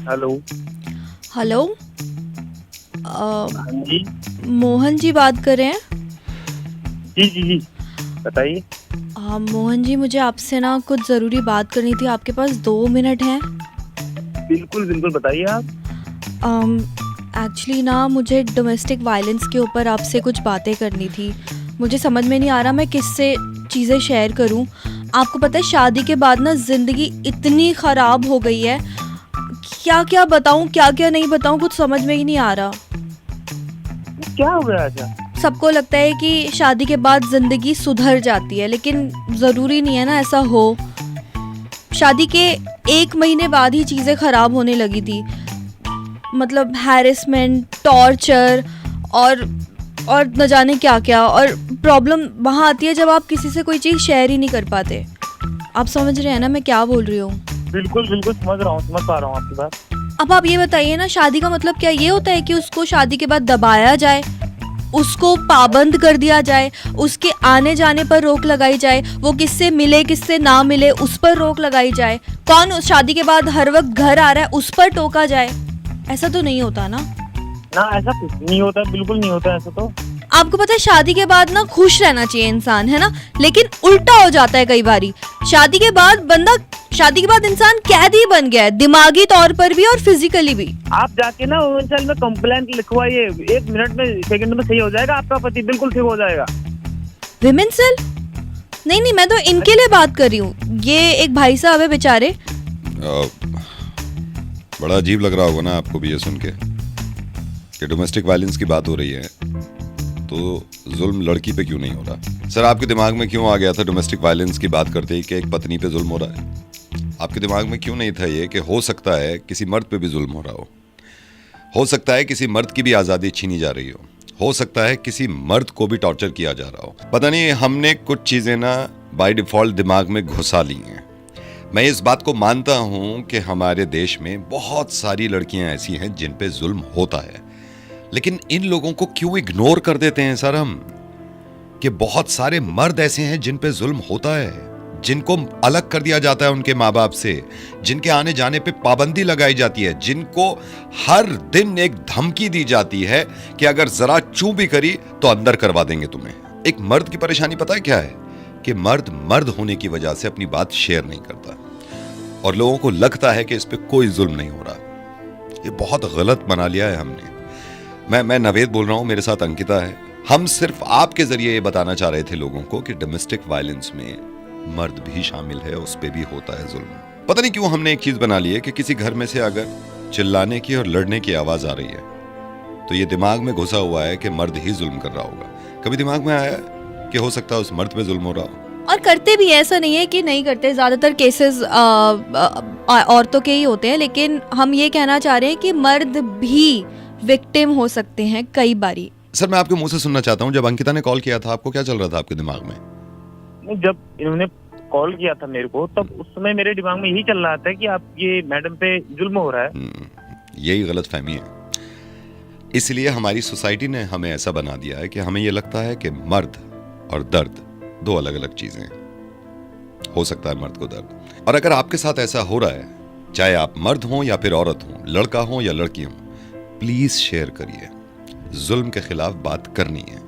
Hello. Hello. हाँ जी। मोहन जी बात कर रहे हैं। जी जी जी, बताइए। मोहन जी, मुझे आपसे ना कुछ ज़रूरी बात करनी थी। आपके पास 2 मिनट हैं? बिल्कुल बिल्कुल, बताइए आप। एक्चुअली ना मुझे डोमेस्टिक वायलेंस के ऊपर आपसे कुछ बातें करनी थी। मुझे समझ में नहीं आ रहा मैं किससे चीज़ें शेयर करूं। आपको पता है शादी के बाद ना ज़िंदगी इतनी ख़राब हो गई है। क्या क्या बताऊं, क्या क्या नहीं बताऊं, कुछ समझ में ही नहीं आ रहा। क्या हो गया अच्छा? सबको लगता है कि शादी के बाद ज़िंदगी सुधर जाती है, लेकिन ज़रूरी नहीं है ना ऐसा हो। शादी के 1 महीने बाद ही चीज़ें ख़राब होने लगी थी। मतलब हैरेसमेंट, टॉर्चर और और न जाने क्या क्या। और प्रॉब्लम वहाँ आती है जब आप किसी से कोई चीज़ शेयर ही नहीं कर पाते। आप समझ रहे हैं ना मैं क्या बोल रही हूँ? बिल्कुल बिल्कुल, समझ रहा हूँ, समझ पा रहा हूँ आपकी बात। अब आप ये बताइए ना, शादी का मतलब क्या ये होता है कि उसको शादी के बाद दबाया जाए, उसको पाबंद कर दिया जाए, उसके आने जाने पर रोक लगाई जाए, वो किससे मिले किससे ना मिले उस पर रोक लगाई जाए, कौन उस शादी के बाद हर वक्त घर आ रहा है उस पर टोका जाए? ऐसा तो नहीं होता ना। ना, ऐसा कुछ नहीं होता, बिल्कुल नहीं होता ऐसा तो। आपको पता है शादी के बाद ना खुश रहना चाहिए इंसान, है ना, लेकिन उल्टा हो जाता है कई बारी। शादी के बाद इंसान कैदी बन गया है, दिमागी तौर पर भी और फिजिकली भी। आप जाके ना वुमेन में कंप्लेंट लिखवाइए, 1 मिनट में, सेकंड में सही हो जाएगा, आपका पति बिल्कुल ठीक हो जाएगा। Women cell? नहीं नहीं, मैं तो इनके लिए बात कर रही हूँ। ये एक भाई साहब है बेचारे। बड़ा अजीब लग रहा होगा ना आपको भी ये सुन के कि डोमेस्टिक वायलेंस की बात हो रही है, तो जुल्म लड़की पे क्यों नहीं हो रहा? सर, आपके दिमाग में क्यों आ गया था डोमेस्टिक वायलेंस की बात करते ही कि एक पत्नी पे जुल्म हो रहा है? आपके दिमाग में क्यों नहीं था ये कि हो सकता है किसी मर्द पे भी जुल्म हो रहा हो सकता है किसी मर्द की भी आज़ादी छीनी जा रही हो सकता है किसी मर्द को भी टॉर्चर किया जा रहा हो। पता नहीं, हमने कुछ चीज़ें ना बाय डिफ़ॉल्ट दिमाग में घुसा ली हैं। मैं इस बात को मानता हूं कि हमारे देश में बहुत सारी लड़कियां ऐसी हैं जिन पे जुल्म होता है, लेकिन इन लोगों को क्यों इग्नोर कर देते हैं सर हम? कि बहुत सारे मर्द ऐसे हैं जिन पे जुल्म होता है, जिनको अलग कर दिया जाता है उनके माँ बाप से, जिनके आने जाने पे पाबंदी लगाई जाती है, जिनको हर दिन एक धमकी दी जाती है कि अगर जरा चू भी करी तो अंदर करवा देंगे तुम्हें। एक मर्द की परेशानी पता है क्या है? कि मर्द मर्द होने की वजह से अपनी बात शेयर नहीं करता और लोगों को लगता है कि इस पे कोई जुल्म नहीं हो रहा। ये बहुत गलत बना लिया है हमने। मैं नवेद बोल रहा हूं, मेरे साथ अंकिता है। हम सिर्फ आपके जरिए ये बताना चाह रहे थे लोगों को कि डोमेस्टिक वायलेंस में मर्द भी शामिल है, उस पे भी होता है जुल्म। पता नहीं क्यों हमने एक चीज बना ली है कि किसी घर में से अगर चिल्लाने की और लड़ने की आवाज आ रही है तो ये दिमाग में घुसा हुआ है कि मर्द ही जुल्म कर रहा होगा। कभी दिमाग में आया कि हो सकता है उस मर्द पे जुल्म हो रहा हो? और करते भी है, ऐसा नहीं है कि नहीं करते। ज़्यादातर केसेस औरतों के ही होते हैं, लेकिन हम ये कहना चाह रहे हैं कि मर्द भी विक्टिम हो सकते हैं कई बारी। सर, मैं आपके मुंह से सुनना चाहता हूँ, जब अंकिता ने कॉल किया था आपको क्या चल रहा था आपके दिमाग में? जब इन्होंने कॉल किया था मेरे को, तब उस समय मेरे दिमाग में यही चल रहा था कि आप ये मैडम पे जुल्म हो रहा है। यही गलत फहमी है। इसलिए हमारी सोसाइटी ने हमें ऐसा बना दिया है कि हमें यह लगता है कि मर्द और दर्द दो अलग अलग चीजें हैं। हो सकता है मर्द को दर्द, और अगर आपके साथ ऐसा हो रहा है, चाहे आप मर्द हो या फिर औरत हो, लड़का हो या लड़की हो, प्लीज शेयर करिए। जुल्म के खिलाफ बात करनी है।